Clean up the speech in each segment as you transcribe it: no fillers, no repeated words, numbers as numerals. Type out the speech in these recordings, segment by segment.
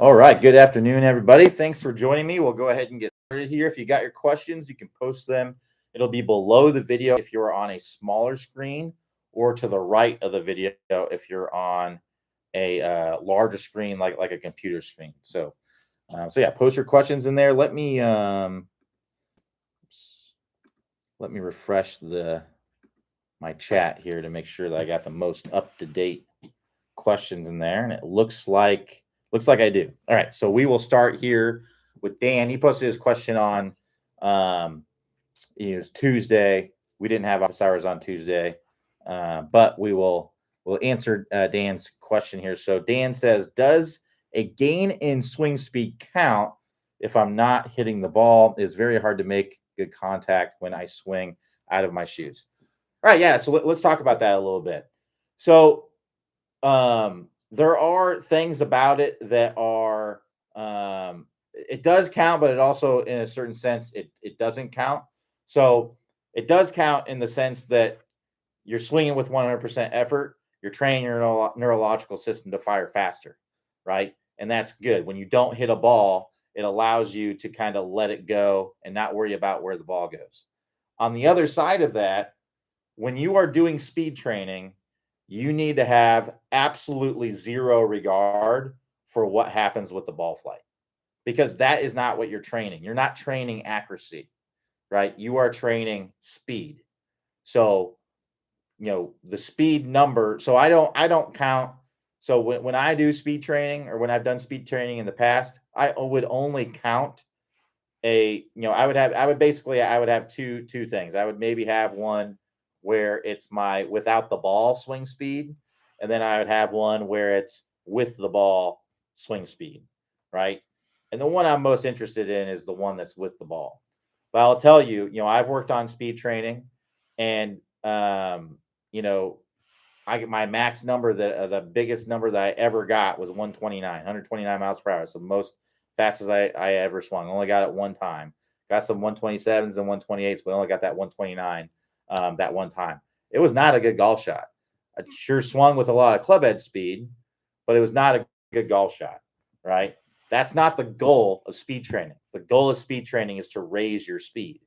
All right. Good afternoon, everybody. Thanks for joining me. We'll go ahead and get started here. If you got your questions, you can post them. It'll be below the video if you're on a smaller screen, or to the right of the video if you're on a larger screen, like a computer screen. So yeah, post your questions in there. Let me refresh my chat here to make sure that I got the most up to date questions in there, and it looks like I do. All right, so we will start here with Dan. He posted his question on it was Tuesday. We didn't have office hours on Tuesday, but we'll answer Dan's question here. So Dan says, does a gain in swing speed count if I'm not hitting the ball? It's very hard to make good contact when I swing out of my shoes. All right, yeah. So let's talk about that a little bit. So there are things about it that are it does count, but it also, in a certain sense, it doesn't count. So it does count in the sense that you're swinging with 100% effort. You're training your neurological system to fire faster, right? And that's good. When you don't hit a ball, it allows you to kind of let it go and not worry about where the ball goes. On the other side of that, when you are doing speed training, you need to have absolutely zero regard for what happens with the ball flight, because that is not what you're training. You're not training accuracy, right? You are training speed. So, the speed number. So I don't count. So when I do speed training, or when I've done speed training in the past, I would only count I would have two things. I would maybe have one where it's my without the ball swing speed, and then I would have one where it's with the ball swing speed, right? And the one I'm most interested in is the one that's with the ball. But I'll tell you, I've worked on speed training, and my max number, the biggest number that I ever got was 129 miles per hour. It's the most fastest I ever swung. Only got it one time. Got some 127s and 128s, but only got that 129 that one time. It was not a good golf shot. I sure swung with a lot of club head speed, but it was not a good golf shot, right? That's not the goal of speed training. The goal of speed training is to raise your speed,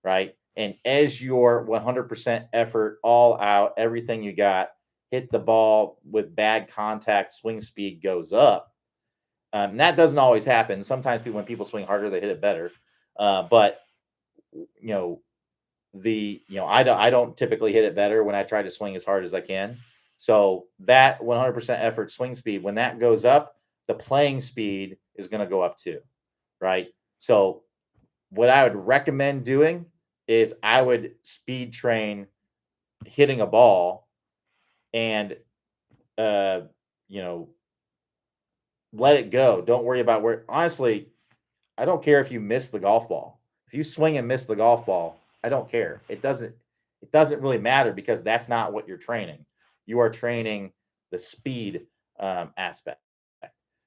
right? And as your 100% effort, all out, everything you got, hit the ball with bad contact, swing speed goes up. And that doesn't always happen. Sometimes when people swing harder, they hit it better. But I don't typically hit it better when I try to swing as hard as I can. So that 100% effort swing speed, when that goes up, the playing speed is going to go up too, right? So what I would recommend doing is I would speed train hitting a ball, and let it go. Don't worry about where. Honestly, I don't care if you miss the golf ball. If you swing and miss the golf ball, I don't care. It doesn't really matter, because that's not what you're training. You are training the speed aspect.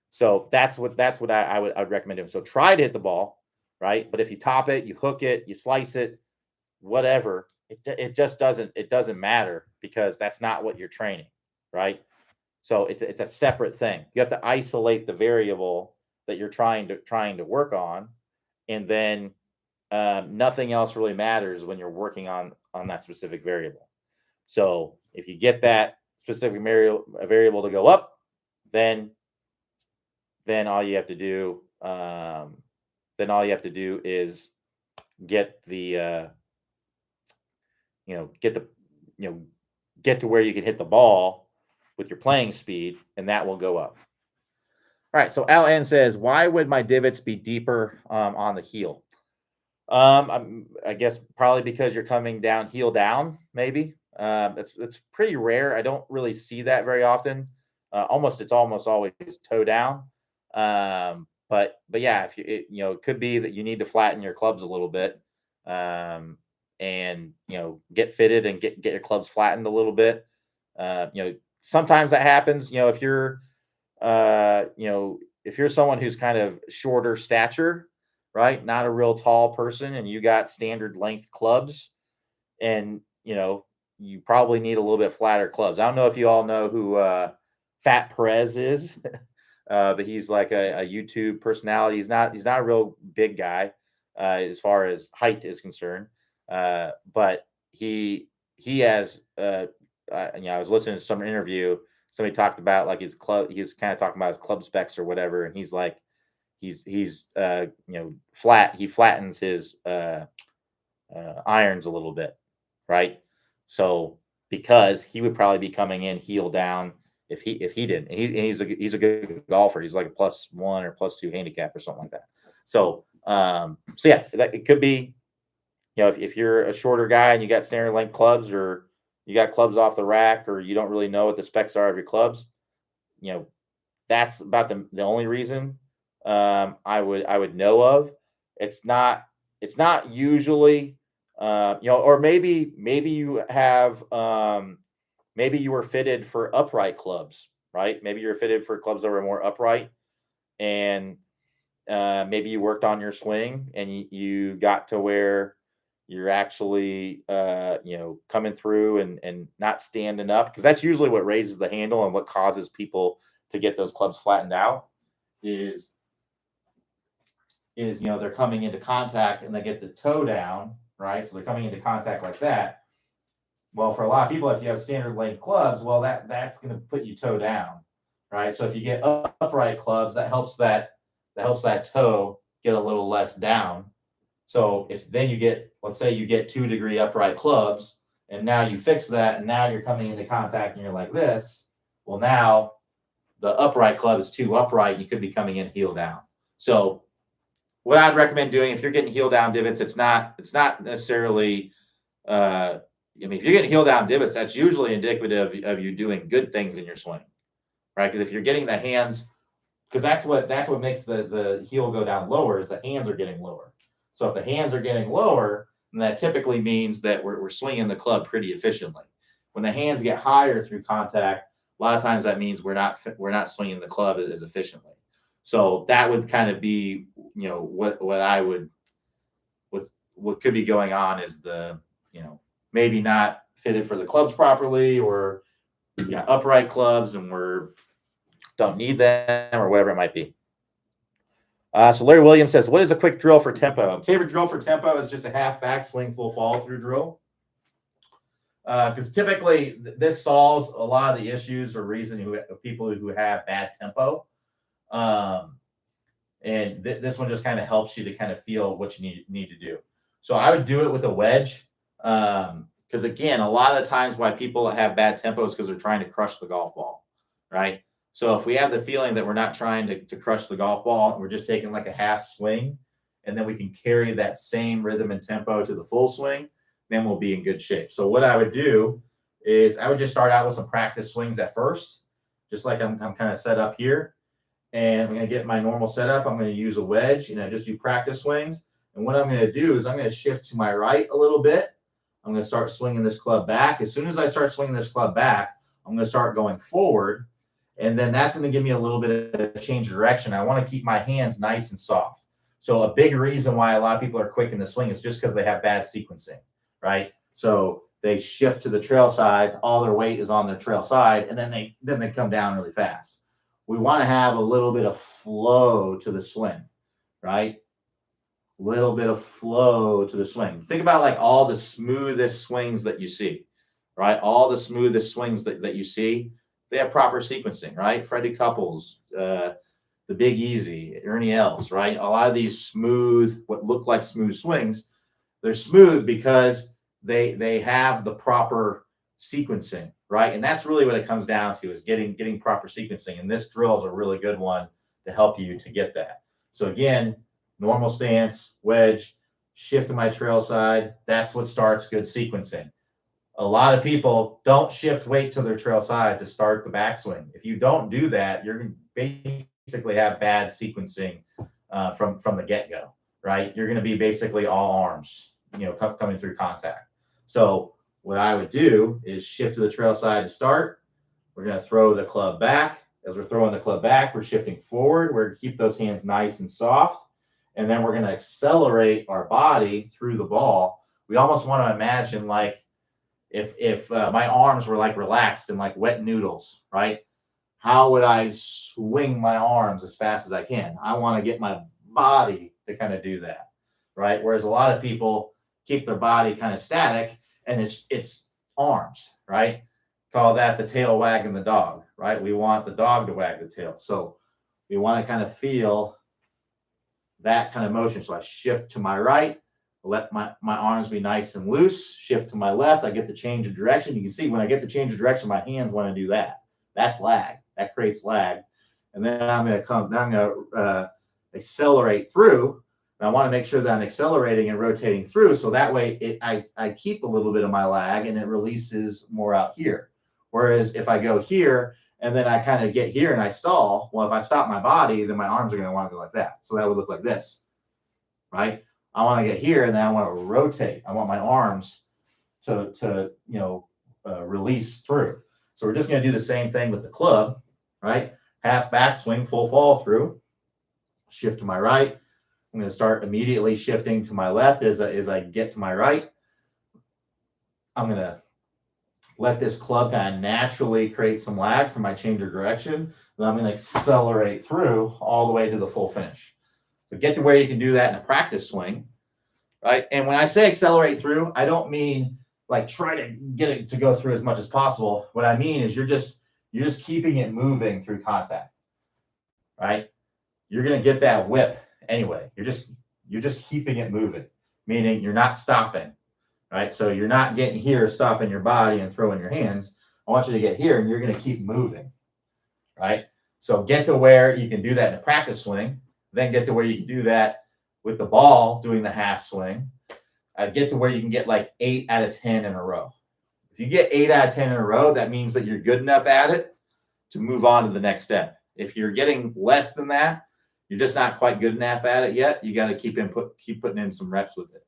So that's what I'd recommend doing. So try to hit the ball, right? But if you top it, you hook it, you slice it, whatever, it just doesn't matter, because that's not what you're training, right? So it's a separate thing. You have to isolate the variable that you're trying to work on, and then nothing else really matters when you're working on that specific variable. So if you get that specific variable to go up, then all you have to do is get the get to where you can hit the ball with your playing speed, and that will go up. All right. So Al N says, why would my divots be deeper on the heel? I guess probably because you're coming down heel down, maybe. It's pretty rare. I don't really see that very often. It's almost always toe down. But yeah, if it could be that you need to flatten your clubs a little bit, and get fitted and get your clubs flattened a little bit. Sometimes that happens. If you're someone who's kind of shorter stature, right, not a real tall person, and you got standard length clubs, and you probably need a little bit flatter clubs. I don't know if you all know who Fat Perez is. but he's like a YouTube personality. He's not a real big guy as far as height is concerned, but he has I was listening to some interview. Somebody talked about like his club. He was kind of talking about his club specs or whatever, and he's like he's flat. He flattens his irons a little bit, right? So because he would probably be coming in heel down if he didn't. He's a good golfer. He's like a +1 or +2 handicap or something like that. So yeah, it could be, if you're a shorter guy and you got standard length clubs, or you got clubs off the rack, or you don't really know what the specs are of your clubs, that's about the only reason I would know of. It's not usually or maybe you have maybe you were fitted for upright clubs, right? Maybe you're fitted for clubs that were more upright, and maybe you worked on your swing and you got to where you're actually coming through and not standing up, because that's usually what raises the handle and what causes people to get those clubs flattened out is they're coming into contact and they get the toe down, right? So they're coming into contact like that. Well, for a lot of people, if you have standard length clubs, well, that's going to put you toe down, right? So if you get upright clubs, that helps that toe get a little less down. So if then let's say you get 2-degree upright clubs, and now you fix that, and now you're coming into contact and you're like this. Well, now the upright club is too upright, and you could be coming in heel down. So what I'd recommend doing, if you're getting heel down divots, it's not necessarily if you're getting heel down divots, that's usually indicative of you doing good things in your swing, right? Because if you're getting the hands, because that's what makes the heel go down lower, is the hands are getting lower. So if the hands are getting lower, then that typically means that we're swinging the club pretty efficiently. When the hands get higher through contact, a lot of times that means we're not swinging the club as efficiently. So that would kind of be, what could be going on is maybe not fitted for the clubs properly, or we got upright clubs and don't need them, or whatever it might be. So Larry Williams says, what is a quick drill for tempo? Favorite drill for tempo is just a half backswing, full follow through drill. Because typically this solves a lot of the issues or reason people who have bad tempo. And this one just kind of helps you to kind of feel what you need to do. So I would do it with a wedge. Because again, a lot of the times why people have bad tempo is because they're trying to crush the golf ball, right? So if we have the feeling that we're not trying to crush the golf ball, we're just taking like a half swing, and then we can carry that same rhythm and tempo to the full swing, then we'll be in good shape. So what I would do is I would just start out with some practice swings at first, just like I'm kind of set up here. And I'm going to get my normal setup. I'm going to use a wedge, and I just do practice swings. And what I'm going to do is I'm going to shift to my right a little bit. I'm going to start swinging this club back. As soon as I start swinging this club back, I'm going to start going forward. And then that's going to give me a little bit of a change of direction. I want to keep my hands nice and soft. So a big reason why a lot of people are quick in the swing is just because they have bad sequencing, right? So they shift to the trail side, all their weight is on their trail side, and then they come down really fast. We want to have a little bit of flow to the swing, right? Little bit of flow to the swing. Think about like all the smoothest swings that you see, right? All the smoothest swings that you see, they have proper sequencing, right? Freddie Couples, the Big Easy, Ernie Els, right? A lot of these smooth, what look like smooth swings, they're smooth because they have the proper sequencing, right? And that's really what it comes down to, is getting proper sequencing. And this drill is a really good one to help you to get that. So again, normal stance, wedge, shift to my trail side. That's what starts good sequencing. A lot of people don't shift weight to their trail side to start the backswing. If you don't do that, you're going to basically have bad sequencing from the get-go, right? You're going to be basically all arms, coming through contact. So what I would do is shift to the trail side to start. We're going to throw the club back. As we're throwing the club back, we're shifting forward. We're going to keep those hands nice and soft. And then we're going to accelerate our body through the ball. We almost want to imagine like if my arms were like relaxed and like wet noodles, right? how would I swing my arms as fast as I can? I want to get my body to kind of do that, right? Whereas a lot of people keep their body kind of static, and it's arms, right? Call that the tail wagging the dog, right? We want the dog to wag the tail. So we want to kind of feel that kind of motion. So I shift to my right, let my arms be nice and loose, shift to my left. I get the change of direction. You can see when I get the change of direction, my hands want to do that. That's lag. That creates lag. And then I'm going to accelerate through. And I want to make sure that I'm accelerating and rotating through. So that way I keep a little bit of my lag and it releases more out here. Whereas if I go here and then I kind of get here and I stall, well, if I stop my body, then my arms are going to want to go like that. So that would look like this, right? I want to get here and then I want to rotate. I want my arms to release through. So we're just going to do the same thing with the club, right? Half backswing, full follow through, shift to my right. I'm going to start immediately shifting to my left as I get to my right. I'm going to let this club kind of naturally create some lag for my change of direction. Then I'm going to accelerate through all the way to the full finish. So get to where you can do that in a practice swing, right? And when I say accelerate through, I don't mean like try to get it to go through as much as possible. What I mean is you're just keeping it moving through contact, right? You're going to get that whip anyway. You're just keeping it moving, meaning you're not stopping, right? So you're not getting here, stopping your body and throwing your hands. I want you to get here and you're going to keep moving, right? So get to where you can do that in a practice swing, then get to where you can do that with the ball doing the half swing. Get to where you can get like 8 out of 10 in a row. If you get 8 out of 10 in a row, that means that you're good enough at it to move on to the next step. If you're getting less than that, you're just not quite good enough at it yet. You got to keep putting in some reps with it,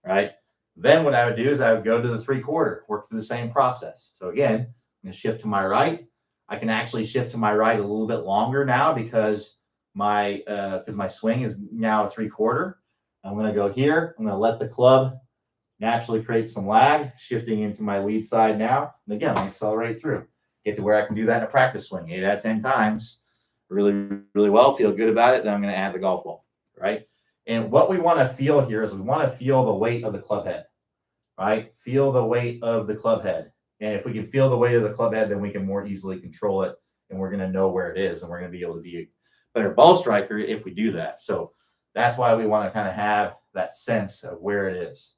right? Then what I would do is I would go to the 3/4, work through the same process. So again, I'm going to shift to my right. I can actually shift to my right a little bit longer now because my swing is now a 3/4. I'm going to go here. I'm going to let the club naturally create some lag, shifting into my lead side now. And again, I'll accelerate through. Get to where I can do that in a practice swing 8 out of 10 times. Really, really well. Feel good about it. Then I'm going to add the golf ball, right? And what we want to feel here is we want to feel the weight of the club head, right? Feel the weight of the club head. And if we can feel the weight of the club head, then we can more easily control it. And we're going to know where it is. And we're going to be able to be a better ball striker if we do that. So that's why we want to kind of have that sense of where it is.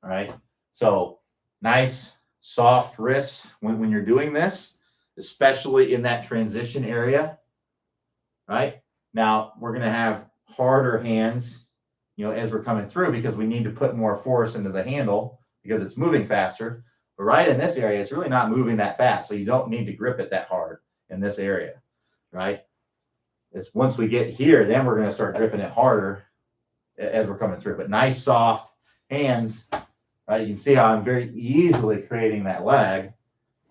All right. So nice, soft wrists when you're doing this, especially in that transition area. Right. Now we're going to have harder hands, as we're coming through because we need to put more force into the handle because it's moving faster. But right in this area, it's really not moving that fast. So you don't need to grip it that hard in this area. Right. It's once we get here, then we're going to start gripping it harder as we're coming through. But nice, soft hands, right? You can see how I'm very easily creating that lag.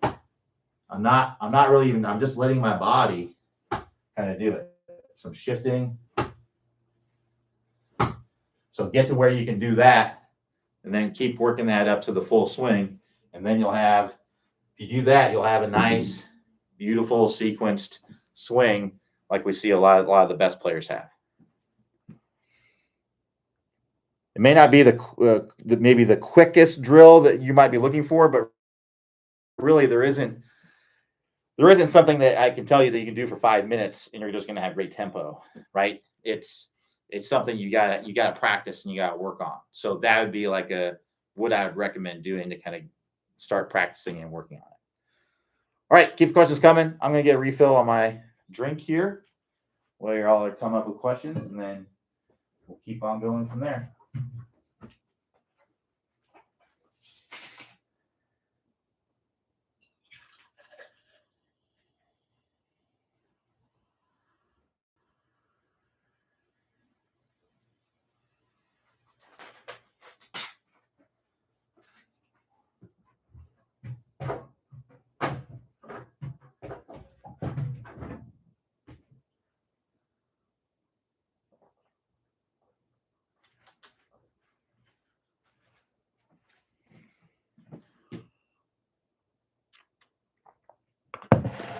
I'm just letting my body kind of do it. So I'm shifting. So get to where you can do that and then keep working that up to the full swing. And then if you do that, you'll have a nice, beautiful sequenced swing like we see a lot of the best players have. It may not be maybe the quickest drill that you might be looking for, but really there isn't something that I can tell you that you can do for 5 minutes and you're just going to have great tempo, right? It's something you gotta practice and you gotta work on. So that would be like what I would recommend doing to kind of start practicing and working on it. All right, keep the questions coming. I'm going to get a refill on my drink here while you're all come up with questions, and then we'll keep on going from there.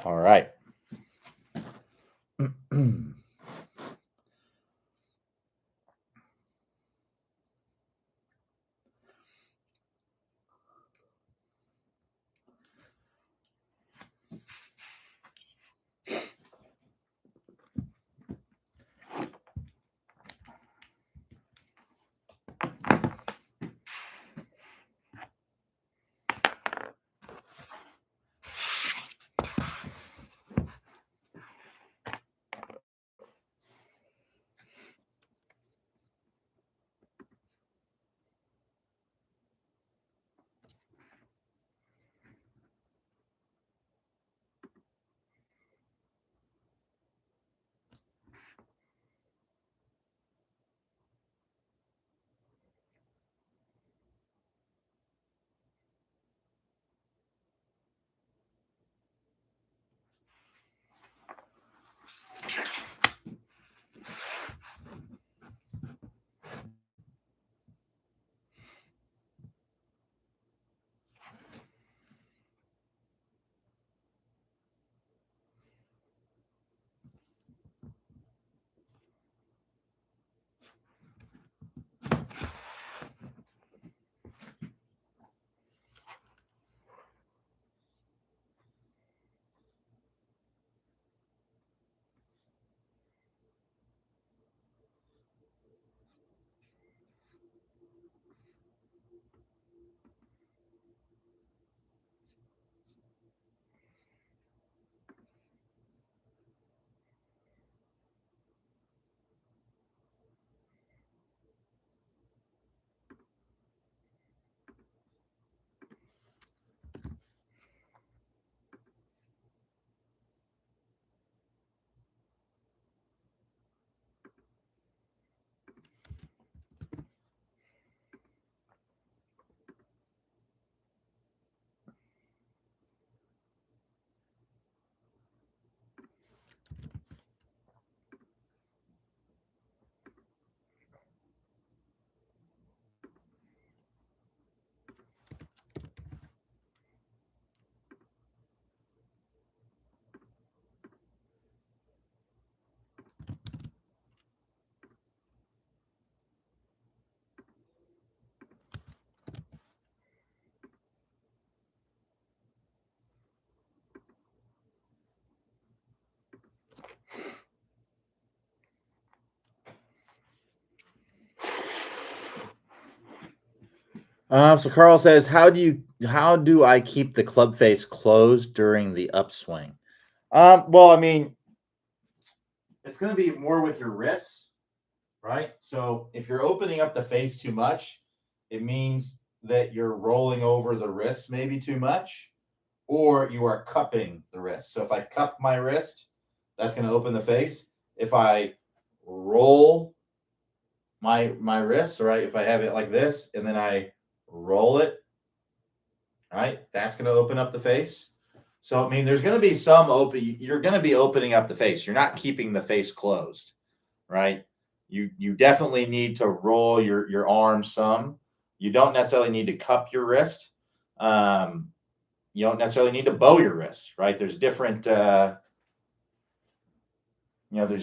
All right. So Carl says, how do I keep the club face closed during the upswing? Well, I mean, it's going to be more with your wrists, right? So if you're opening up the face too much, it means that you're rolling over the wrists maybe too much, or you are cupping the wrist. So if I cup my wrist, that's going to open the face. If I roll my wrist, right? If I have it like this and then I roll it, right? That's going to open up the face. So I mean, there's going to be some open. You're going to be opening up the face. You're not keeping the face closed, right? You definitely need to roll your arms some. You don't necessarily need to cup your wrist. You don't necessarily need to bow your wrist, right? There's different. There's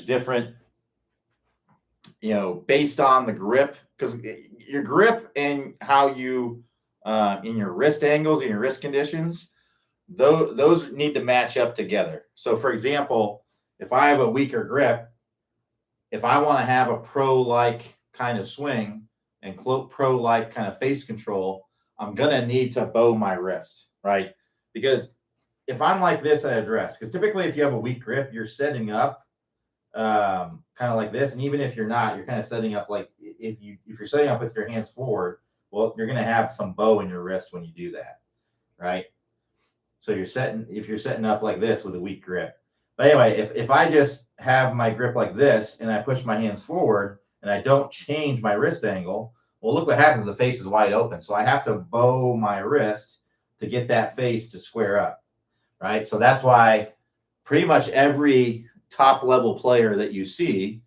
different. Based on the grip, because your grip and how you in your wrist angles and your wrist conditions, those need to match up together. So, for example, if I have a weaker grip, if I want to have a pro-like kind of swing and pro-like kind of face control, I'm gonna need to bow my wrist, right? Because if I'm like this at address, because typically if you have a weak grip, you're setting up kind of like this, and even if you're not, you're kind of setting up like if you're setting up with your hands forward, well, you're gonna have some bow in your wrist when you do that, right? So if you're setting up like this with a weak grip. But anyway, if I just have my grip like this and I push my hands forward and I don't change my wrist angle, well, look what happens. The face is wide open. So I have to bow my wrist to get that face to square up, right? So that's why pretty much every top level player that you see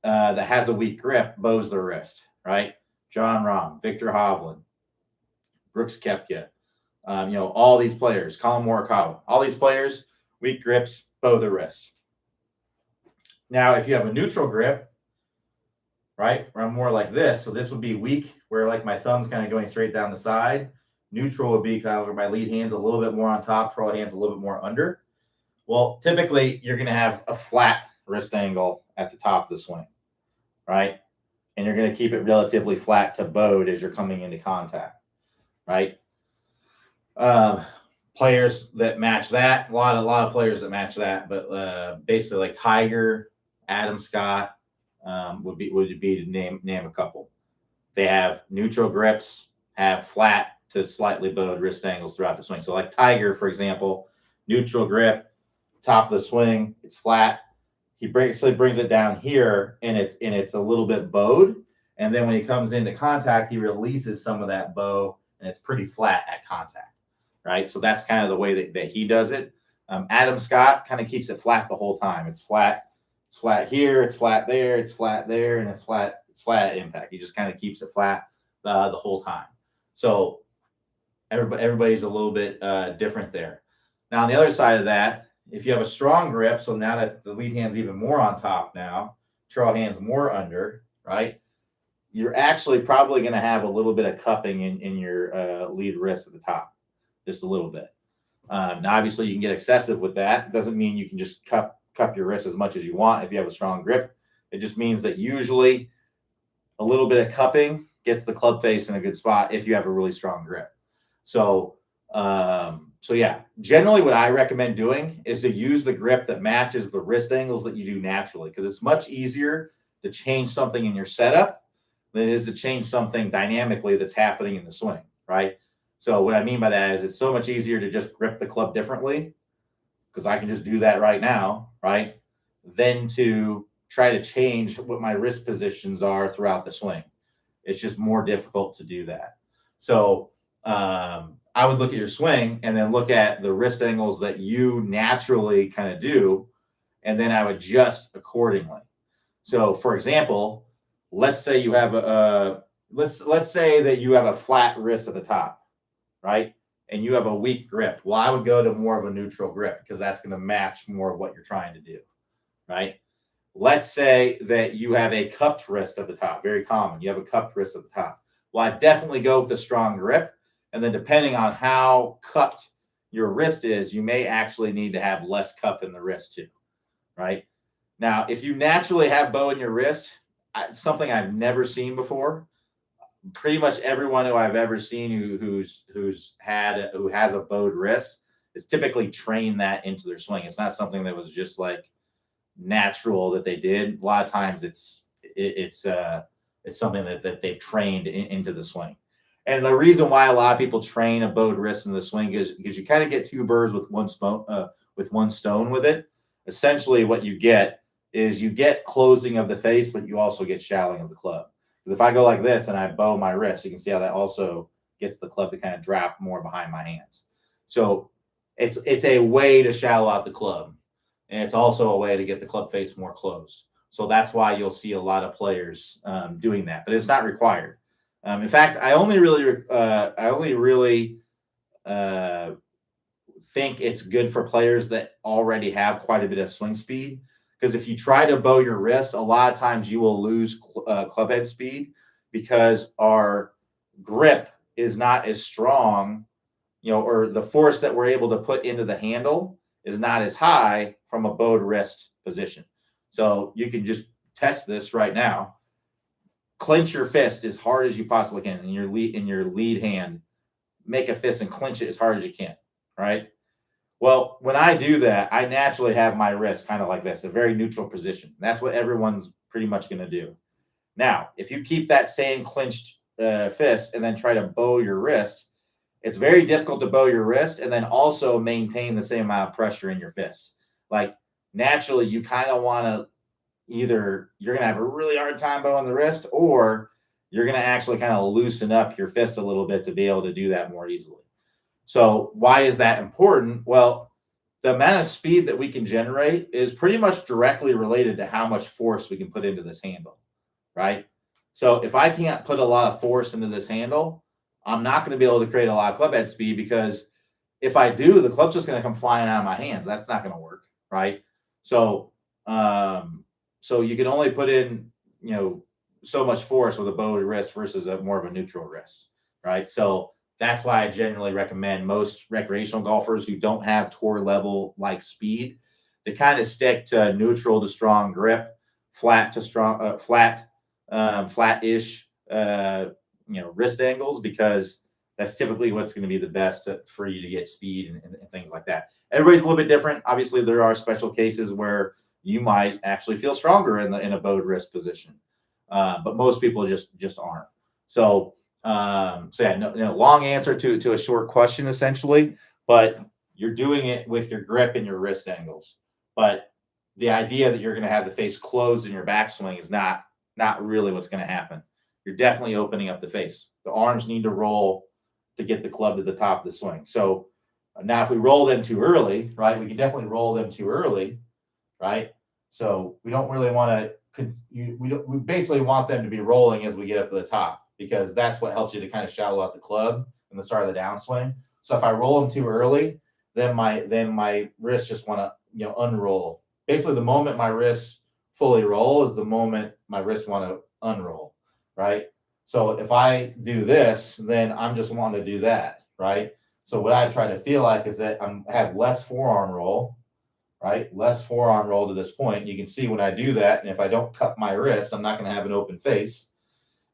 that has a weak grip bows their wrist, right? John Rahm, Victor Hovland, Brooks Koepka, all these players, Colin Morikawa, all these players, weak grips, bow the wrists. Now, if you have a neutral grip, right, or I'm more like this, so this would be weak, where like my thumb's kind of going straight down the side. Neutral would be kind of where my lead hand's a little bit more on top, trail hand's a little bit more under. Well, typically you're going to have a flat wrist angle at the top of the swing, right? And you're going to keep it relatively flat to bowed as you're coming into contact, right? Players that match that, a lot of players that match that, but basically like Tiger, Adam Scott would be to name a couple. They have neutral grips, have flat to slightly bowed wrist angles throughout the swing. So like Tiger, for example, neutral grip, top of the swing, it's flat. He basically brings it down here, and it's a little bit bowed. And then when he comes into contact, he releases some of that bow, and it's pretty flat at contact, right? So that's kind of the way that he does it. Adam Scott kind of keeps it flat the whole time. It's flat here, it's flat there, it's flat there, and it's flat at impact. He just kind of keeps it flat the whole time. So everybody's a little bit different there. Now, on the other side of that, if you have a strong grip, so now that the lead hand's even more on top now, trail hand's more under, right? You're actually probably going to have a little bit of cupping in your lead wrist at the top, just a little bit. Now, obviously, you can get excessive with that. It doesn't mean you can just cup your wrist as much as you want if you have a strong grip. It just means that usually a little bit of cupping gets the club face in a good spot if you have a really strong grip. So yeah, generally what I recommend doing is to use the grip that matches the wrist angles that you do naturally, because it's much easier to change something in your setup than it is to change something dynamically that's happening in the swing, right? So what I mean by that is it's so much easier to just grip the club differently, because I can just do that right now, right? Than to try to change what my wrist positions are throughout the swing. It's just more difficult to do that. So I would look at your swing and then look at the wrist angles that you naturally kind of do, and then I would adjust accordingly. So, for example, let's say you have let's say that you have a flat wrist at the top, right? And you have a weak grip. Well, I would go to more of a neutral grip because that's going to match more of what you're trying to do, right? Let's say that you have a cupped wrist at the top. Very common. You have a cupped wrist at the top. Well, I definitely go with a strong grip. And then depending on how cupped your wrist is, you may actually need to have less cup in the wrist too, right? Now, if you naturally have bow in your wrist, something I've never seen before, pretty much everyone who I've ever seen who has a bowed wrist is typically trained that into their swing. It's not something that was just like natural that they did. A lot of times it's something that they've trained into the swing. And the reason why a lot of people train a bowed wrist in the swing is because you kind of get two birds with one stone with it. Essentially, what you get is you get closing of the face, but you also get shallowing of the club. Because if I go like this and I bow my wrist, you can see how that also gets the club to kind of drop more behind my hands. So it's a way to shallow out the club. And it's also a way to get the club face more closed. So that's why you'll see a lot of players doing that, but it's not required. In fact, I only really think it's good for players that already have quite a bit of swing speed. Because if you try to bow your wrist, a lot of times you will lose club head speed because our grip is not as strong, or the force that we're able to put into the handle is not as high from a bowed wrist position. So you can just test this right now. Clench your fist as hard as you possibly can in your lead hand. Make a fist and clench it as hard as you can, right? Well, when I do that, I naturally have my wrist kind of like this, a very neutral position. That's what everyone's pretty much going to do. Now, if you keep that same clenched fist and then try to bow your wrist, it's very difficult to bow your wrist and then also maintain the same amount of pressure in your fist. Like naturally, you kind of want to either you're going to have a really hard time bowing the wrist, or you're going to actually kind of loosen up your fist a little bit to be able to do that more easily. So why is that important? Well, the amount of speed that we can generate is pretty much directly related to how much force we can put into this handle, right? So if I can't put a lot of force into this handle, I'm not going to be able to create a lot of club head speed, because if I do, the club's just going to come flying out of my hands. That's not going to work, right? So So you can only put in, so much force with a bowed wrist versus a more of a neutral wrist, right? So that's why I generally recommend most recreational golfers who don't have tour level like speed to kind of stick to neutral to strong grip, flat to strong, flat-ish, wrist angles, because that's typically what's going to be the best for you to get speed and things like that. Everybody's a little bit different. Obviously, there are special cases where you might actually feel stronger in a bowed wrist position, but most people just aren't. So yeah, no, long answer to a short question essentially, but you're doing it with your grip and your wrist angles. But the idea that you're going to have the face closed in your backswing is not really what's going to happen. You're definitely opening up the face. The arms need to roll to get the club to the top of the swing. So now, if we roll them too early, right, we can definitely roll them too early, right? So we don't really want to. We basically want them to be rolling as we get up to the top, because that's what helps you to kind of shallow out the club and the start of the downswing. So if I roll them too early, then my wrists just want to unroll. Basically, the moment my wrists fully roll is the moment my wrists want to unroll, right? So if I do this, then I'm just wanting to do that, right? So what I try to feel like is that I have less forearm roll, right? Less forearm roll to this point. You can see when I do that, and if I don't cup my wrist, I'm not going to have an open face.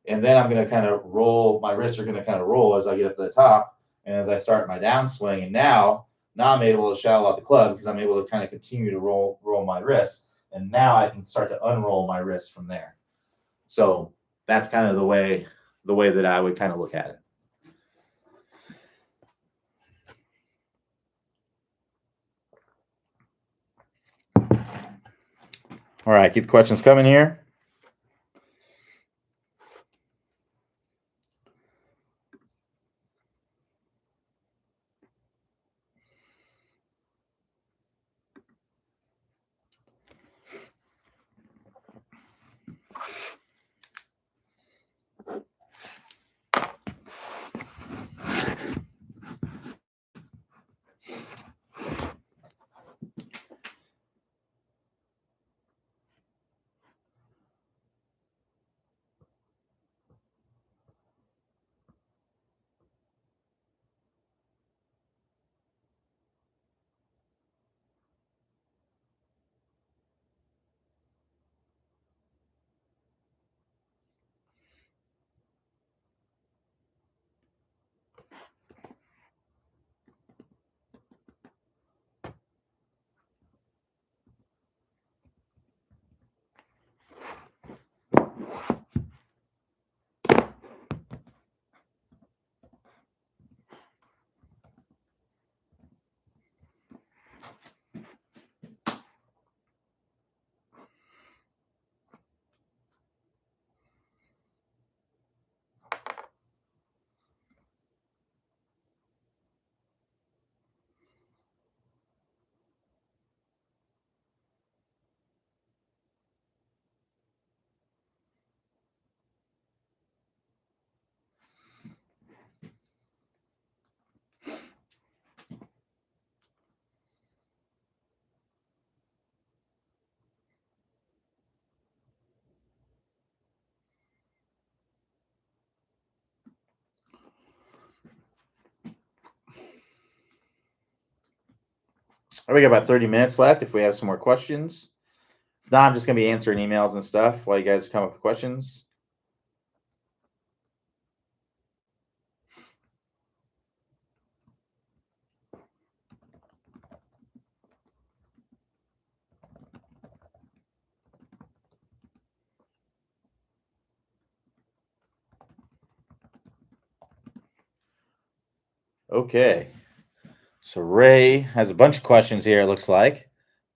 And then I'm going to kind of roll. My wrists are going to kind of roll as I get up to the top and as I start my downswing. And now I'm able to shallow out the club because I'm able to kind of continue to roll my wrists. And now I can start to unroll my wrists from there. So that's kind of the way that I would kind of look at it. All right, keep the questions coming here. We got about 30 minutes left if we have some more questions. If not, I'm just going to be answering emails and stuff while you guys come up with questions. Okay. So Ray has a bunch of questions here, it looks like.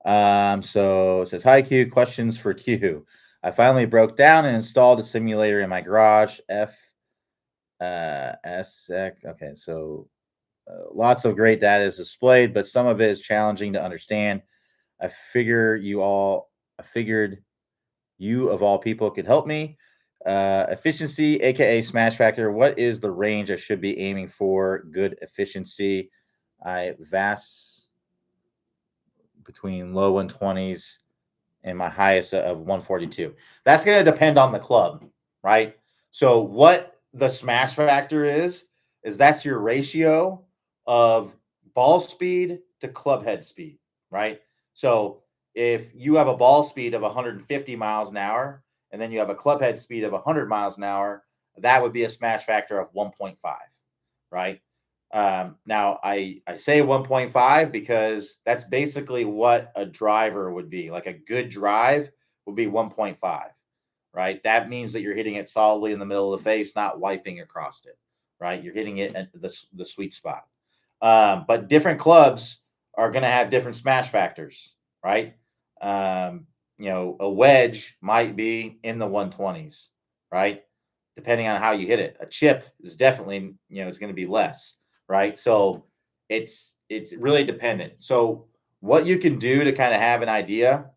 So it says, hi, Q. Questions for Q. I finally broke down and installed a simulator in my garage. Okay, so lots of great data is displayed, but some of it is challenging to understand. I figured you of all people could help me. Efficiency, aka smash factor. What is the range I should be aiming for? Good efficiency. I vast between low 120s and my highest of 142. That's going to depend on the club, right? So what the smash factor is that's your ratio of ball speed to club head speed, right? So if you have a ball speed of 150 miles an hour and then you have a club head speed of 100 miles an hour, that would be a smash factor of 1.5, right? Now I say 1.5 because that's basically what a driver would be. Like a good drive would be 1.5, right? That means that you're hitting it solidly in the middle of the face, not wiping across it, right? You're hitting it at the sweet spot. But different clubs are going to have different smash factors, right? A wedge might be in the 120s, right? Depending on how you hit it. A chip is definitely, it's going to be less, right? So it's really dependent. So what you can do to kind of have an idea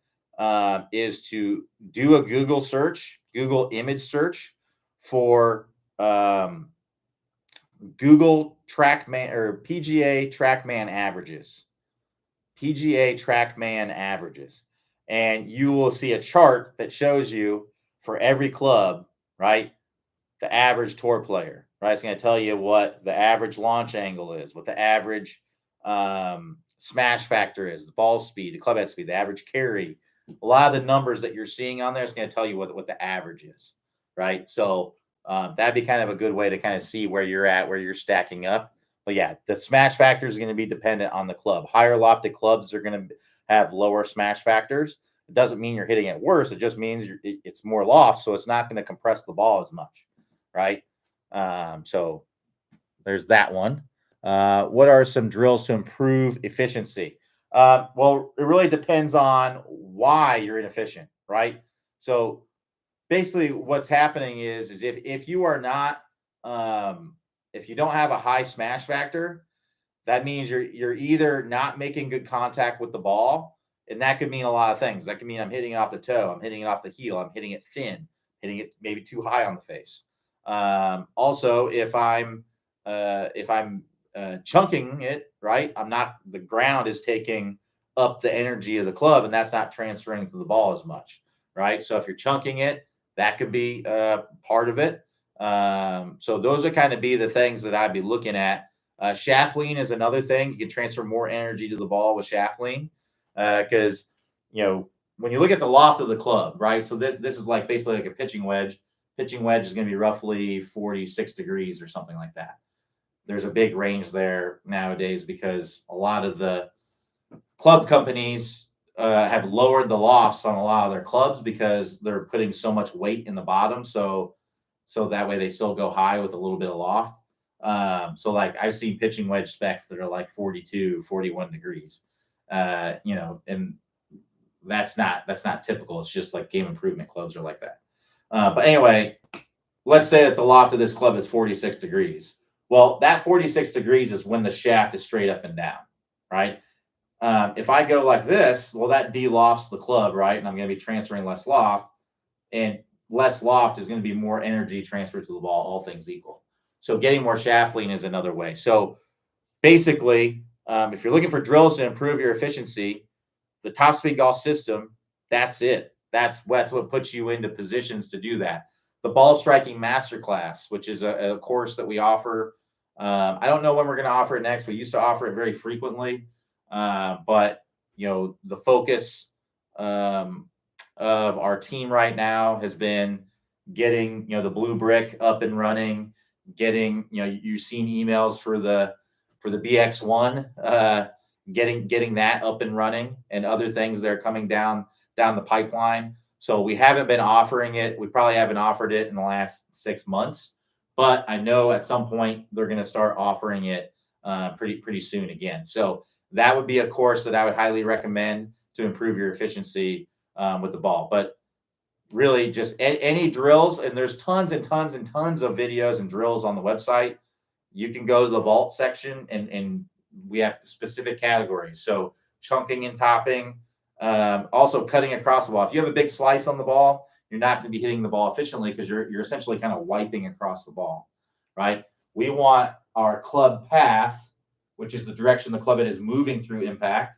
is to do a Google image search for Google TrackMan or PGA TrackMan averages, and you will see a chart that shows you for every club, right, the average tour player, right? It's going to tell you what the average launch angle is, what the average smash factor is, the ball speed, the club head speed, the average carry. A lot of the numbers that you're seeing on there is going to tell you what the average is, right? So that'd be kind of a good way to kind of see where you're at, where you're stacking up. But yeah, the smash factor is going to be dependent on the club. Higher lofted clubs are going to have lower smash factors. It doesn't mean you're hitting it worse. It just means it's more loft, so it's not going to compress the ball as much, right? So there's that one. What are some drills to improve efficiency? Well, it really depends on why you're inefficient, right? So basically, what's happening is if you are not if you don't have a high smash factor, that means you're either not making good contact with the ball, and that could mean a lot of things. That could mean I'm hitting it off the toe, I'm hitting it off the heel, I'm hitting it thin, hitting it maybe too high on the face. Also, if I'm chunking it, right, I'm not the ground is taking up the energy of the club, and that's not transferring to the ball as much, right? So if you're chunking it, that could be part of it. So those are kind of be the things that I'd be looking at. Shaft lean is another thing. You can transfer more energy to the ball with shaft lean because when you look at the loft of the club, right? So this is like basically like a pitching wedge. Pitching wedge is going to be roughly 46 degrees or something like that. There's a big range there nowadays because a lot of the club companies have lowered the lofts on a lot of their clubs because they're putting so much weight in the bottom. So that way they still go high with a little bit of loft. So like I've seen pitching wedge specs that are like 42, 41 degrees, and that's not typical. It's just like game improvement clubs are like that. But anyway, let's say that the loft of this club is 46 degrees. Well, that 46 degrees is when the shaft is straight up and down, right? If I go like this, well, that de-lofts the club, right? And I'm going to be transferring less loft, and less loft is going to be more energy transferred to the ball, all things equal. So getting more shaft lean is another way. So basically, if you're looking for drills to improve your efficiency, the Top Speed Golf system, that's it. That's what puts you into positions to do that. The Ball Striking Masterclass, which is a course that we offer. I don't know when we're going to offer it next. We used to offer it very frequently, but the focus of our team right now has been getting the blue brick up and running. Getting you've seen emails for the BX1, getting that up and running, and other things that are coming down the pipeline. So we haven't been offering it. We probably haven't offered it in the last 6 months, but I know at some point they're going to start offering it pretty soon again. So that would be a course that I would highly recommend to improve your efficiency with the ball. But really, just any drills, and there's tons and tons and tons of videos and drills on the website. You can go to the vault section, and we have specific categories. So chunking and topping, also cutting across the ball. If you have a big slice on the ball, you're not going to be hitting the ball efficiently because you're essentially kind of wiping across the ball, right? We want our club path, which is the direction the club head is moving through impact,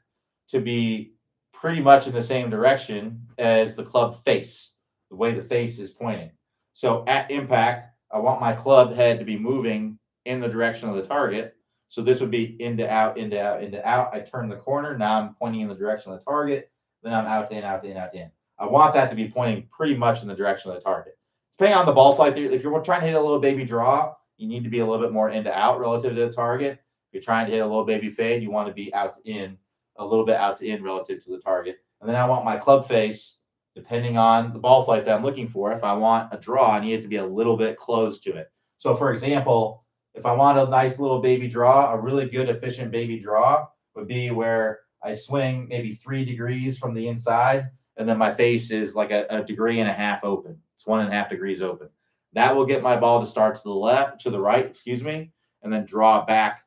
to be pretty much in the same direction as the club face, the way the face is pointing. So at impact, I want my club head to be moving in the direction of the target. So this would be into out, into out, into out. I turn the corner. Now I'm pointing in the direction of the target. Then I'm out to in, out to in, out to in. I want that to be pointing pretty much in the direction of the target. Depending on the ball flight, if you're trying to hit a little baby draw, you need to be a little bit more into out relative to the target. If you're trying to hit a little baby fade, you want to be out to in, a little bit out to in relative to the target. And then I want my club face, depending on the ball flight that I'm looking for. If I want a draw, I need it to be a little bit close to it. So for example, if I want a nice little baby draw, a really good efficient baby draw would be where I swing maybe 3 degrees from the inside, and then my face is like a degree and a half open. It's 1.5 degrees open. That will get my ball to start to the right, and then draw back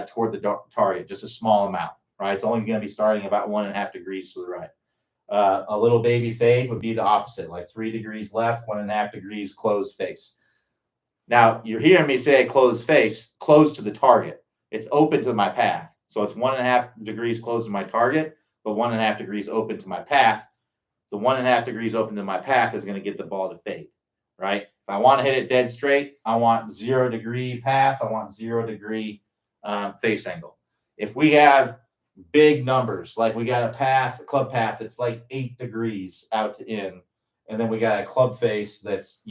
toward the target, just a small amount, right? It's only going to be starting about 1.5 degrees to the right. A little baby fade would be the opposite, like 3 degrees left, 1.5 degrees closed face. Now, you're hearing me say closed face, close to the target. It's open to my path. So it's 1.5 degrees close to my target, but 1.5 degrees open to my path. The 1.5 degrees open to my path is going to get the ball to fade, right? If I want to hit it dead straight, I want 0 degree path. I want 0 degree face angle. If we have big numbers, like we got a club path that's like 8 degrees out to in, and then we got a club face that's,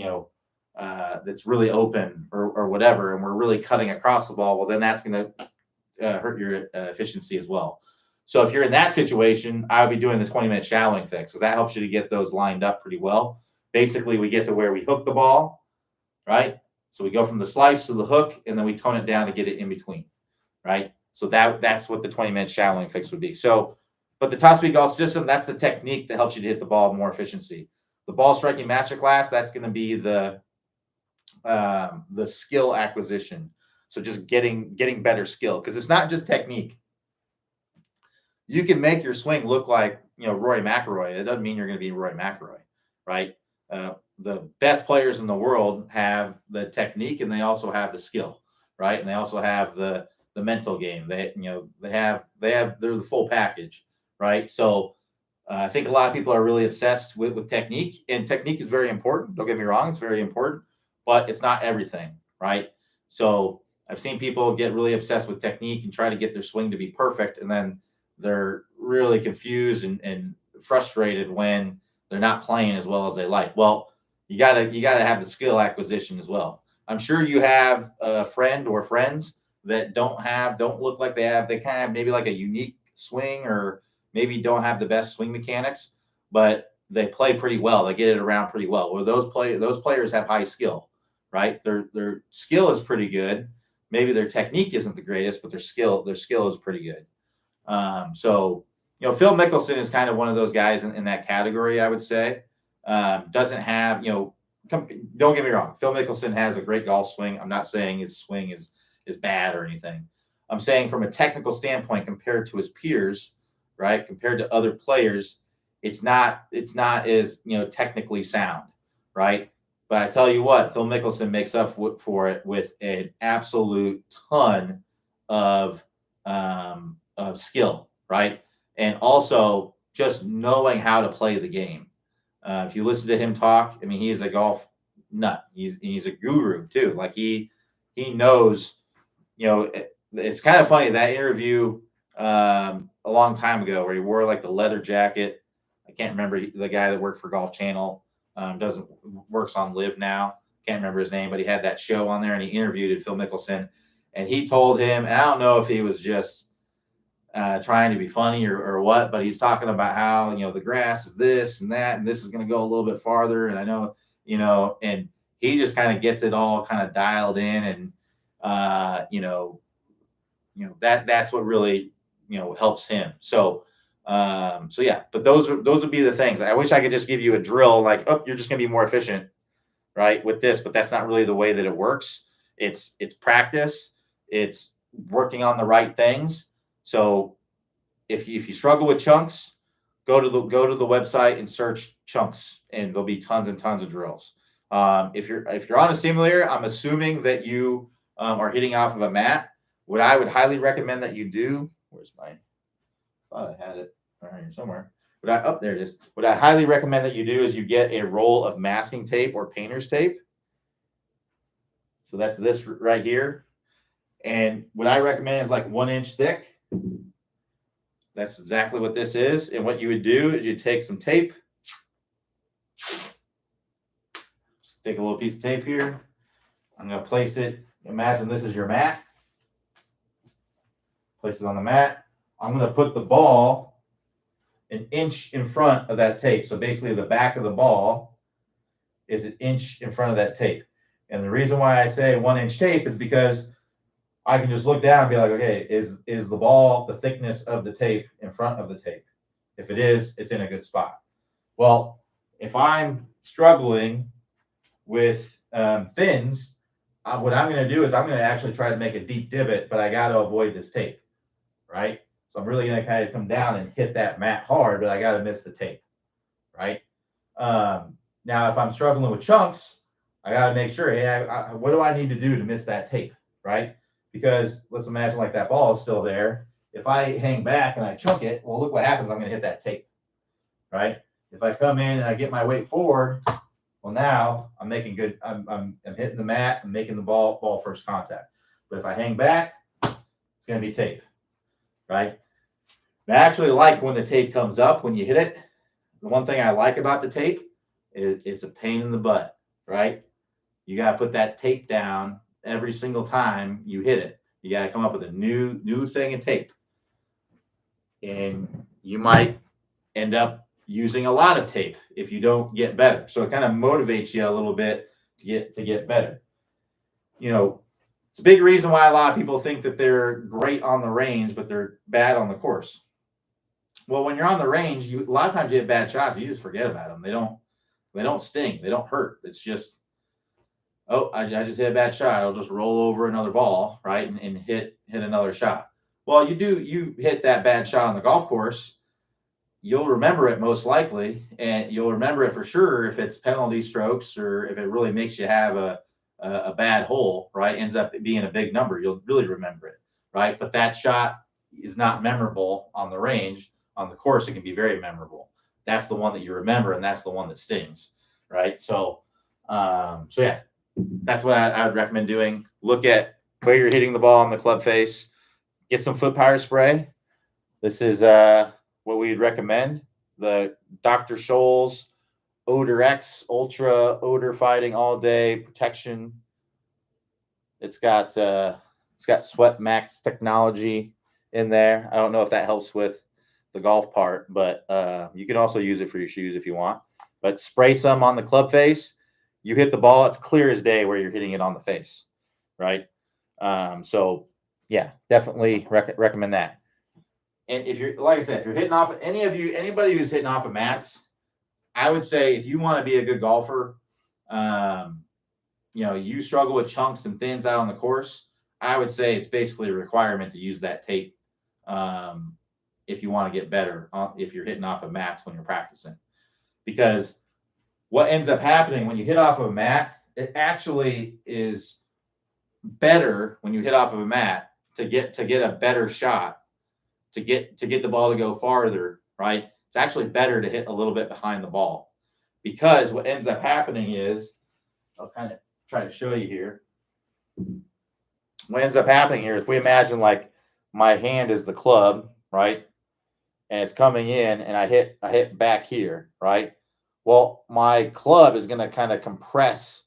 that's really open or whatever, and we're really cutting across the ball, well, then that's going to hurt your efficiency as well. So if you're in that situation, I would be doing the 20-minute shallowing fix, because that helps you to get those lined up pretty well. Basically, we get to where we hook the ball, right? So we go from the slice to the hook, and then we tone it down to get it in between, right? So that's what the 20-minute shallowing fix would be. So, but the top speed golf system, that's the technique that helps you to hit the ball with more efficiency. The ball striking masterclass, that's going to be the skill acquisition. So just getting better skill, because it's not just technique. You can make your swing look like, Rory McIlroy. It doesn't mean you're going to be Rory McIlroy, right? The best players in the world have the technique, and they also have the skill, right? And they also have the mental game. They're the full package, right? So I think a lot of people are really obsessed with technique, and technique is very important. Don't get me wrong, it's very important, but it's not everything, right? So I've seen people get really obsessed with technique and try to get their swing to be perfect, and then they're really confused and frustrated when they're not playing as well as they like. Well, you gotta have the skill acquisition as well. I'm sure you have a friend or friends that don't look like they kind of have maybe like a unique swing, or maybe don't have the best swing mechanics, but they play pretty well. They get it around pretty well. Well, those players have high skill, right? Their skill is pretty good. Maybe their technique isn't the greatest, but their skill is pretty good. So, Phil Mickelson is kind of one of those guys in that category, I would say. Doesn't have, don't get me wrong, Phil Mickelson has a great golf swing. I'm not saying his swing is bad or anything. I'm saying from a technical standpoint, compared to his peers, right, compared to other players, it's not as, technically sound, right? But I tell you what, Phil Mickelson makes up for it with an absolute ton of skill, right? And also just knowing how to play the game. If you listen to him talk, I mean, he's a golf nut. He's a guru too. Like he knows, it's kind of funny, that interview a long time ago where he wore like the leather jacket. I can't remember the guy that worked for Golf Channel. Works on Live now. Can't remember his name, but he had that show on there, and he interviewed Phil Mickelson, and he told him, and I don't know if he was just trying to be funny or what, but he's talking about how, the grass is this and that, and this is going to go a little bit farther. And I know, and he just kind of gets it all kind of dialed in, and that's what really, helps him. So yeah, but those would be the things. I wish I could just give you a drill, like, oh, you're just going to be more efficient, right, with this, but that's not really the way that it works. It's practice. It's working on the right things. So if you struggle with chunks, go to the website and search chunks, and there'll be tons and tons of drills. If you're on a simulator, I'm assuming that you are hitting off of a mat. What I would highly recommend that you do, where's mine? Thought I had it. around here somewhere. Up there it is. What I highly recommend that you do is you get a roll of masking tape or painter's tape. So that's this right here. And what I recommend is like 1 inch thick. That's exactly what this is. And what you would do is you take some tape. Just take a little piece of tape here. I'm going to place it. Imagine this is your mat. Place it on the mat. I'm going to put the ball 1 inch in front of that tape. So basically the back of the ball is 1 inch in front of that tape. And the reason why I say 1 inch tape is because I can just look down and be like, okay, is the ball the thickness of the tape in front of the tape? If it is, it's in a good spot. Well, if I'm struggling with thins, what I'm going to do is I'm going to actually try to make a deep divot, but I got to avoid this tape, right? So I'm really going to kind of come down and hit that mat hard, but I got to miss the tape, right? Now, if I'm struggling with chunks, I got to make sure, hey, what do I need to do to miss that tape, right? Because let's imagine like that ball is still there. If I hang back and I chunk it, well, look what happens. I'm going to hit that tape, right? If I come in and I get my weight forward, well, now I'm making good. I'm hitting the mat. I'm making the ball first contact. But if I hang back, it's going to be tape, right? I actually like when the tape comes up when you hit it. The one thing I like about the tape is it's a pain in the butt, right? You got to put that tape down every single time you hit it. You got to come up with a new thing of tape. And you might end up using a lot of tape if you don't get better. So it kind of motivates you a little bit to get better. You know, it's a big reason why a lot of people think that they're great on the range, but they're bad on the course. Well, when you're on the range, a lot of times you hit bad shots, you just forget about them. They don't sting. They don't hurt. It's just, oh, I just hit a bad shot. I'll just roll over another ball, right, and hit another shot. Well, you hit that bad shot on the golf course, you'll remember it most likely, and you'll remember it for sure if it's penalty strokes or if it really makes you have a bad hole, right, ends up being a big number. You'll really remember it, right? But that shot is not memorable on the range. On the course, it can be very memorable. That's the one that you remember, and that's the one that stings, right? So yeah, that's what I would recommend doing. Look at where you're hitting the ball on the club face. Get some foot power spray. This is what we'd recommend. The Dr. Scholl's Odor X Ultra Odor Fighting All Day Protection. It's got Sweat Max technology in there. I don't know if that helps with the golf part, but you can also use it for your shoes if you want. But spray some on the club face. You hit the ball, it's clear as day where you're hitting it on the face, right? So yeah, definitely recommend that. And if you're, like I said, if you're hitting off, anybody who's hitting off of mats, I would say if you want to be a good golfer, you struggle with chunks and thins out on the course, I would say it's basically a requirement to use that tape if you want to get better if you're hitting off of mats when you're practicing. Because what ends up happening when you hit off of a mat, it actually is better when you hit off of a mat to get a better shot, to get the ball to go farther, right? It's actually better to hit a little bit behind the ball, because what ends up happening is, I'll kind of try to show you here. What ends up happening here, if we imagine like my hand is the club, right? And it's coming in and I hit back here, right? Well, my club is going to kind of compress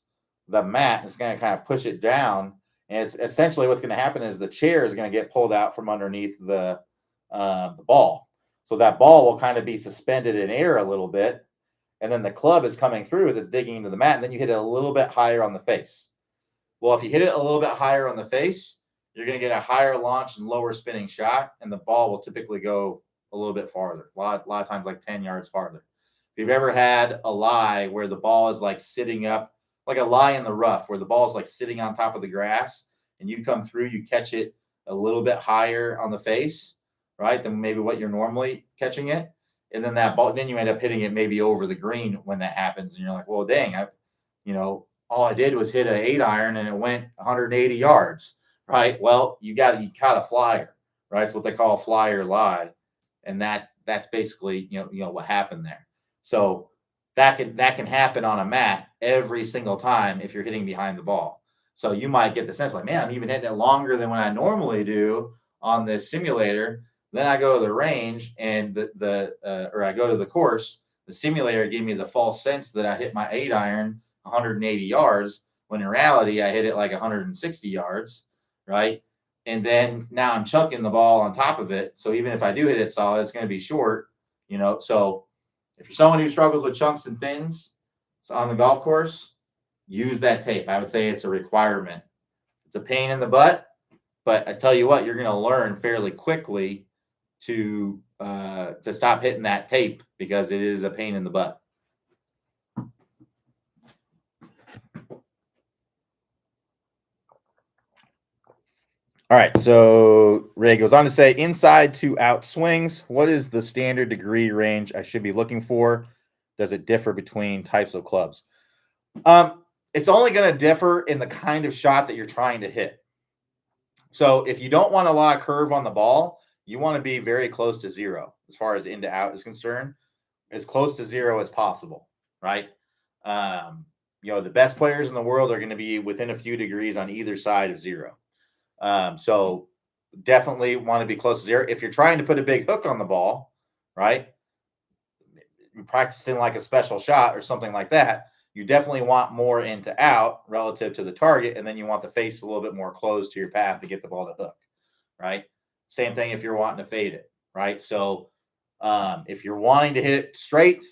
the mat. It's going to kind of push it down. And it's essentially what's going to happen is the chair is going to get pulled out from underneath the ball. So that ball will kind of be suspended in air a little bit. And then the club is coming through as it's digging into the mat. And then you hit it a little bit higher on the face. Well, if you hit it a little bit higher on the face, you're going to get a higher launch and lower spinning shot. And the ball will typically go a little bit farther. A lot of times like 10 yards farther. If you've ever had a lie where the ball is like sitting up, like a lie in the rough, where the ball is like sitting on top of the grass and you come through, you catch it a little bit higher on the face, right, than maybe what you're normally catching it. And then that ball, then you end up hitting it maybe over the green when that happens. And you're like, well, dang, all I did was hit an 8-iron and it went 180 yards, right? Well, you caught a flyer, right? It's what they call a flyer lie. And that that's basically what happened there. So that can happen on a mat every single time if you're hitting behind the ball. So you might get the sense like, man, I'm even hitting it longer than when I normally do on this simulator. Then I go to the range and or I go to the course. The simulator gave me the false sense that I hit my 8-iron 180 yards, when in reality I hit it like 160 yards, right? And then now I'm chunking the ball on top of it. So even if I do hit it solid, it's going to be short, So if you're someone who struggles with chunks and thins on the golf course, use that tape. I would say it's a requirement. It's a pain in the butt, but I tell you what, you're going to learn fairly quickly to stop hitting that tape, because it is a pain in the butt. All right, so Ray goes on to say, inside to out swings, what is the standard degree range I should be looking for? Does it differ between types of clubs? It's only going to differ in the kind of shot that you're trying to hit. So if you don't want a lot of curve on the ball, you want to be very close to zero as far as in to out is concerned, as close to zero as possible, right? The best players in the world are going to be within a few degrees on either side of zero. So definitely want to be close to zero. If you're trying to put a big hook on the ball, right, you're practicing like a special shot or something like that, you definitely want more in to out relative to the target, and then you want the face a little bit more close to your path to get the ball to hook, right? Same thing if you're wanting to fade it, right? So if you're wanting to hit it straight,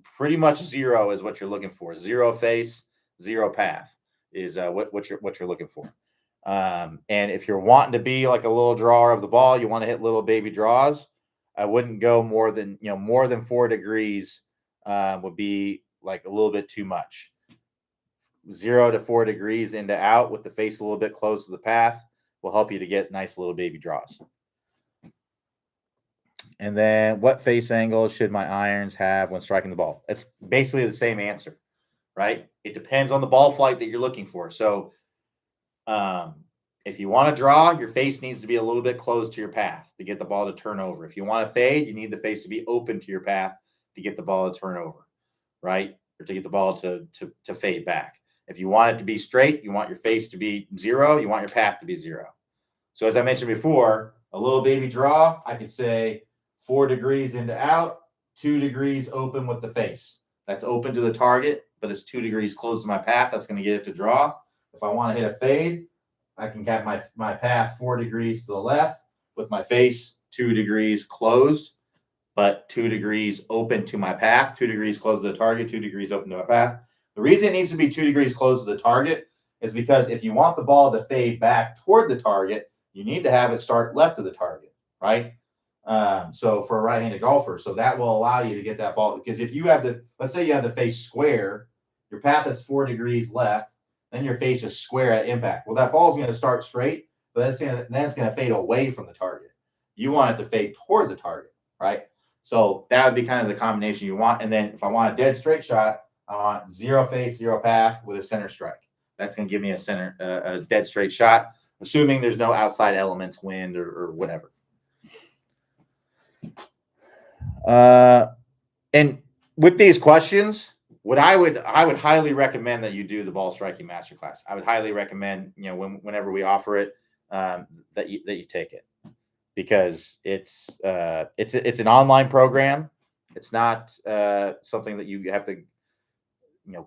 pretty much zero is what you're looking for. Zero face, zero path is what you're looking for. And if you're wanting to be like a little drawer of the ball, you want to hit little baby draws, I wouldn't go more than 4 degrees would be like a little bit too much. 0 to 4 degrees into out with the face a little bit close to the path will help you to get nice little baby draws. And then what face angle should my irons have when striking the ball? It's basically the same answer, right? It depends on the ball flight that you're looking for. So if you want to draw, your face needs to be a little bit close to your path to get the ball to turn over. If you want to fade, you need the face to be open to your path to get the ball to turn over, right? Or to get the ball to fade back. If you want it to be straight, you want your face to be zero, you want your path to be zero. So as I mentioned before, a little baby draw, I could say 4 degrees into out, 2 degrees open with the face. That's open to the target, but it's 2 degrees close to my path. That's going to get it to draw. If I want to hit a fade, I can have my path 4 degrees to the left with my face 2 degrees closed, but 2 degrees open to my path, 2 degrees close to the target, 2 degrees open to my path. The reason it needs to be 2 degrees close to the target is because if you want the ball to fade back toward the target, you need to have it start left of the target, right? So for a right-handed golfer, so that will allow you to get that ball, because if you have let's say you have the face square, your path is 4 degrees left, then your face is square at impact. Well, that ball is going to start straight, but then it's going to fade away from the target. You want it to fade toward the target, right? So that would be kind of the combination you want. And then if I want a dead straight shot, I want 0 face, 0 path with a center strike. That's going to give me a dead straight shot, assuming there's no outside elements, wind or whatever. And with these questions, what I would highly recommend that you do the ball striking masterclass. I would highly recommend, whenever we offer it, that you take it, because it's an online program. It's not something that you have to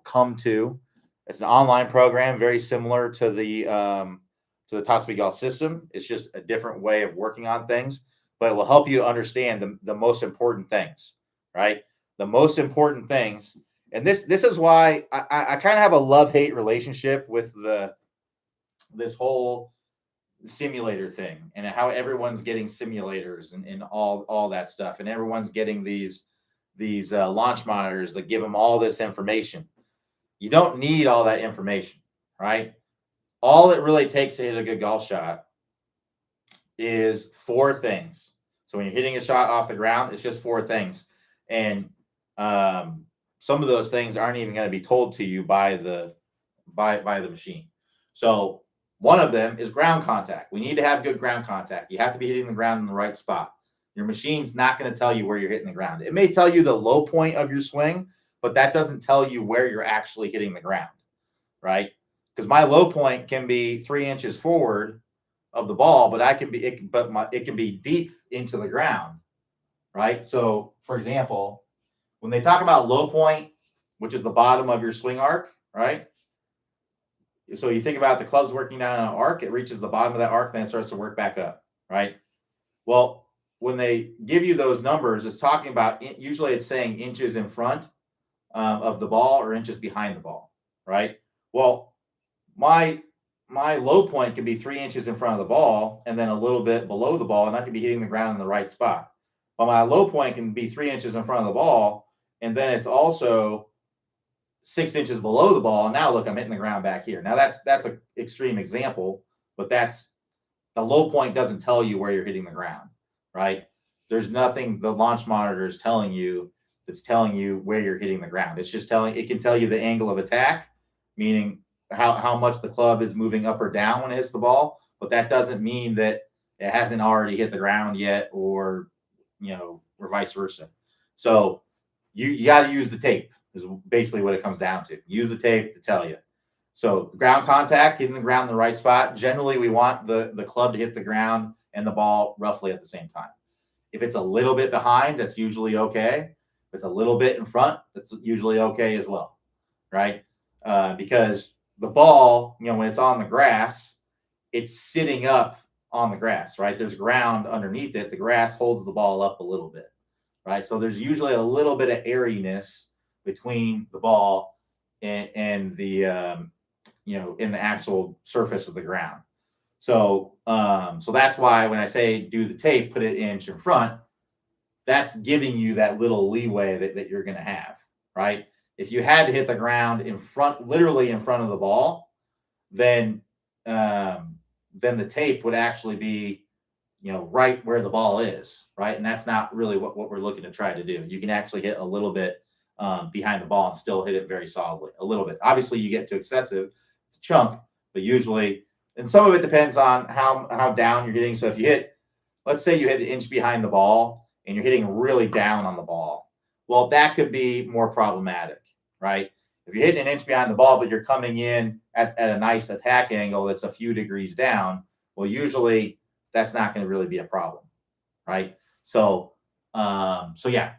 come to. It's an online program, very similar to the top speed golf system. It's just a different way of working on things, but it will help you understand the most important things, right? The most important things. And this is why I kind of have a love-hate relationship with this whole simulator thing, and how everyone's getting simulators and all that stuff, and everyone's getting these launch monitors that give them all this information. You don't need all that information, right? All it really takes to hit a good golf shot is 4 things. So when you're hitting a shot off the ground, it's just 4 things. And some of those things aren't even going to be told to you by the machine. So one of them is ground contact. We need to have good ground contact. You have to be hitting the ground in the right spot. Your machine's not going to tell you where you're hitting the ground. It may tell you the low point of your swing, but that doesn't tell you where you're actually hitting the ground, right? Because my low point can be 3 inches forward of the ball, but it can be deep into the ground, right? So, for example, when they talk about low point, which is the bottom of your swing arc, right? So you think about the club's working down an arc, it reaches the bottom of that arc, then it starts to work back up, right? Well, when they give you those numbers, it's talking about, usually it's saying inches in front of the ball or inches behind the ball, right? Well, my low point can be 3 inches in front of the ball and then a little bit below the ball, and I can be hitting the ground in the right spot. But my low point can be 3 inches in front of the ball, and then it's also 6 inches below the ball. And now look, I'm hitting the ground back here. Now that's an extreme example, but that's the low point doesn't tell you where you're hitting the ground, right? There's nothing the launch monitor is telling you that's telling you where you're hitting the ground. It's just it can tell you the angle of attack, meaning how much the club is moving up or down when it hits the ball, but that doesn't mean that it hasn't already hit the ground yet, or vice versa. So you got to use the tape is basically what it comes down to. Use the tape to tell you. So ground contact, hitting the ground in the right spot. Generally, we want the club to hit the ground and the ball roughly at the same time. If it's a little bit behind, that's usually okay. If it's a little bit in front, that's usually okay as well, right? Because the ball, when it's on the grass, it's sitting up on the grass, right? There's ground underneath it. The grass holds the ball up a little bit, right? So there's usually a little bit of airiness between the ball and the in the actual surface of the ground. So that's why when I say do the tape, put it an inch in front, that's giving you that little leeway that you're going to have, right? If you had to hit the ground in front, literally in front of the ball, then the tape would actually be, right where the ball is, right? And that's not really what we're looking to try to do. You can actually hit a little bit behind the ball and still hit it very solidly, a little bit. Obviously, you get to excessive, it's a chunk, but usually, and some of it depends on how down you're hitting. So if you hit, let's say you hit an inch behind the ball and you're hitting really down on the ball, well, that could be more problematic, right? If you're hitting an inch behind the ball, but you're coming in at a nice attack angle that's a few degrees down, well, usually that's not going to really be a problem, right? So yeah,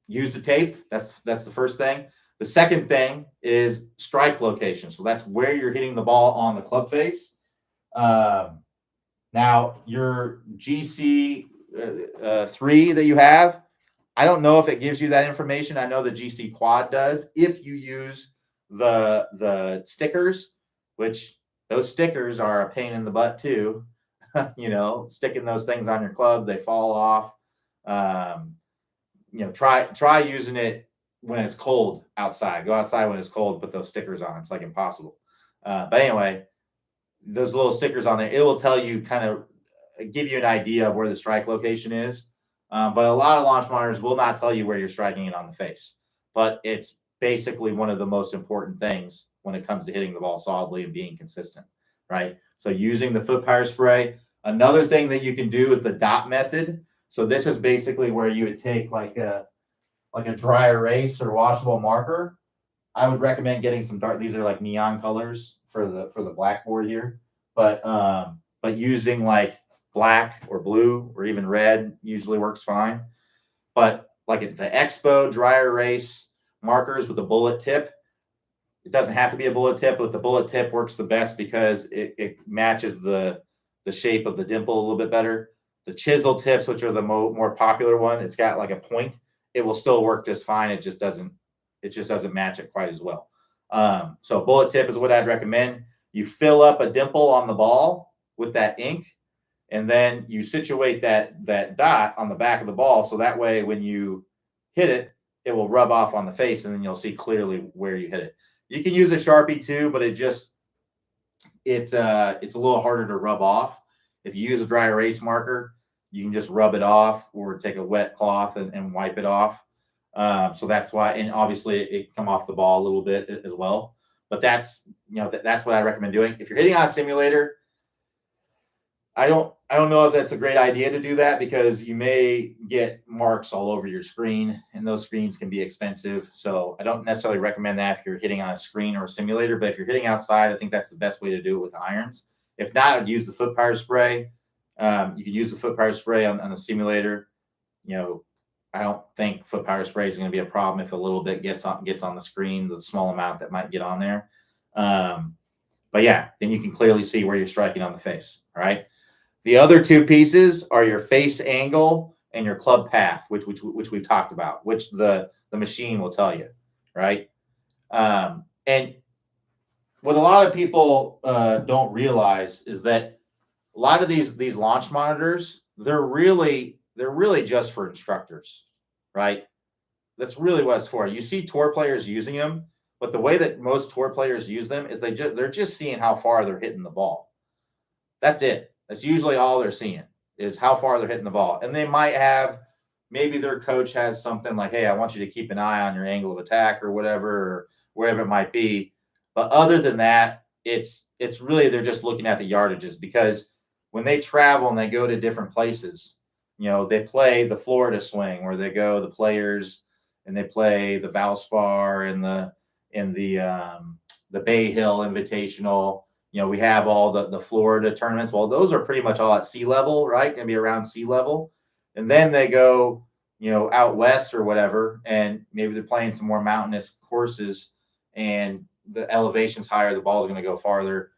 use the tape. That's the first thing. The second thing is strike location. So that's where you're hitting the ball on the club face. Now your GC 3 that you have, I don't know if it gives you that information. I know the GC Quad does. If you use the stickers, which those stickers are a pain in the butt too, sticking those things on your club, they fall off. Try using it when it's cold outside. Go outside when it's cold, put those stickers on. It's like impossible. But anyway, those little stickers on there, it will tell you, kind of give you an idea of where the strike location is. But a lot of launch monitors will not tell you where you're striking it on the face. But it's basically one of the most important things when it comes to hitting the ball solidly and being consistent, right? So using the foot power spray. Another thing that you can do is the dot method. So this is basically where you would take like a dry erase or washable marker. I would recommend getting some dark. These are like neon colors for the blackboard here, but using like black or blue or even red usually works fine. But like the Expo dry erase markers with the bullet tip, it doesn't have to be a bullet tip, but the bullet tip works the best because it matches the shape of the dimple a little bit better. The chisel tips, which are the more popular one, it's got like a point. It will still work just fine. It just doesn't match it quite as well. So bullet tip is what I'd recommend. You fill up a dimple on the ball with that ink, and then you situate that dot on the back of the ball. So that way, when you hit it, it will rub off on the face, and then you'll see clearly where you hit it. You can use a Sharpie too, but it's a little harder to rub off. If you use a dry erase marker, you can just rub it off or take a wet cloth and wipe it off. So that's why, and obviously it come off the ball a little bit as well. But that's what I recommend doing. If you're hitting on a simulator, I don't know if that's a great idea to do that because you may get marks all over your screen, and those screens can be expensive. So I don't necessarily recommend that if you're hitting on a screen or a simulator. But if you're hitting outside, I think that's the best way to do it with irons. If not, I'd use the foot power spray. You can use the foot power spray on the simulator. You know, I don't think foot power spray is going to be a problem if a little bit gets on the screen, the small amount that might get on there. But yeah, then you can clearly see where you're striking on the face. All right. The other two pieces are your face angle and your club path, which we've talked about, which the machine will tell you, right? And what a lot of people don't realize is that a lot of these launch monitors, they're really just for instructors, right? That's really what it's for. You see tour players using them, but the way that most tour players use them is they're just seeing how far they're hitting the ball. That's it. That's usually all they're seeing is how far they're hitting the ball. And they might have, maybe their coach has something like, hey, I want you to keep an eye on your angle of attack or whatever, or wherever it might be. But other than that, it's really, they're just looking at the yardages, because when they travel and they go to different places, you know, they play the Florida swing where they go, the players, and they play the Valspar and the Bay Hill Invitational. You know, we have all the Florida tournaments. Well, those are pretty much all at sea level, right? Going to be around sea level. And then they go, you know, out west or whatever, and maybe they're playing some more mountainous courses and the elevation's higher, the ball's going to go farther.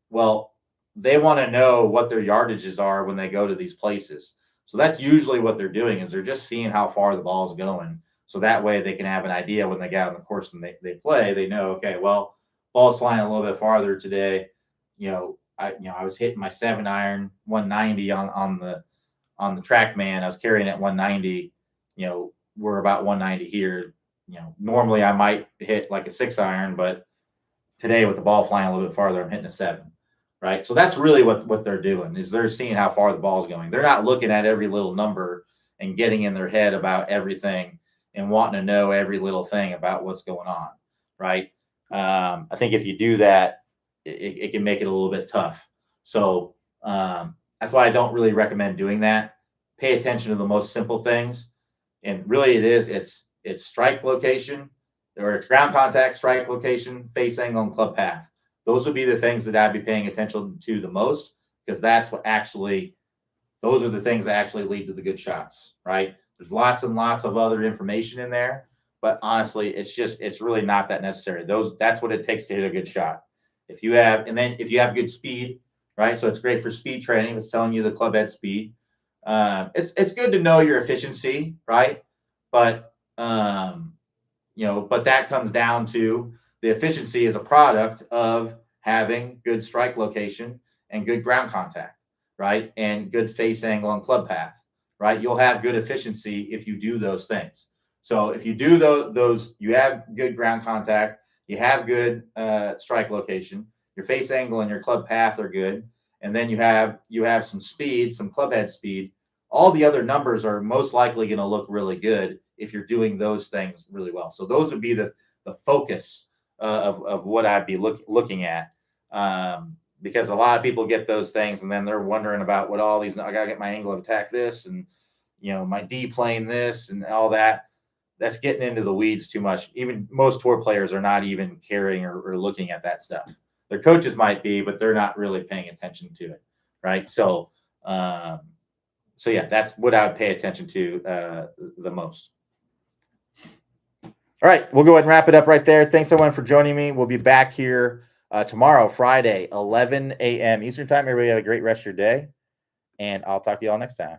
Well, they want to know what their yardages are when they go to these places. So that's usually what they're doing, is they're just seeing how far the ball's going. So that way they can have an idea when they get out on the course and they play, they know, okay, well, ball's flying a little bit farther today. I was hitting my 7-iron 190 on the TrackMan. I was carrying it 190. You know, we're about 190 here. You know, normally I might hit like a 6-iron, but today with the ball flying a little bit farther, I'm hitting a 7. Right. So that's really what they're doing, is they're seeing how far the ball's going. They're not looking at every little number and getting in their head about everything and wanting to know every little thing about what's going on. Right. I think if you do that, it can make it a little bit tough. So that's why I don't really recommend doing that. Pay attention to the most simple things. And really it's strike location, or it's ground contact, strike location, face angle, and club path. Those would be the things that I'd be paying attention to the most, because those are the things that actually lead to the good shots, right? There's lots and lots of other information in there, but honestly, it's really not that necessary. That's what it takes to hit a good shot. If you have good speed, right? So it's great for speed training. It's telling you the club head speed. It's good to know your efficiency, right? But but that comes down to the efficiency is a product of having good strike location and good ground contact, right? And good face angle and club path, right? You'll have good efficiency if you do those things. So if you do those, you have good ground contact, you have good strike location, your face angle and your club path are good, and then you have some speed, some club head speed. All the other numbers are most likely going to look really good if you're doing those things really well. So those would be the focus of what I'd be looking at, because a lot of people get those things and then they're wondering about what all these. I gotta get my angle of attack this, and my D plane this, and all that. That's getting into the weeds too much. Even most tour players are not even caring or looking at that stuff. Their coaches might be, but they're not really paying attention to it, right? So yeah, that's what I would pay attention to the most. All right, we'll go ahead and wrap it up right there. Thanks, everyone, for joining me. We'll be back here tomorrow, Friday, 11 a.m. Eastern Time. Everybody have a great rest of your day, and I'll talk to you all next time.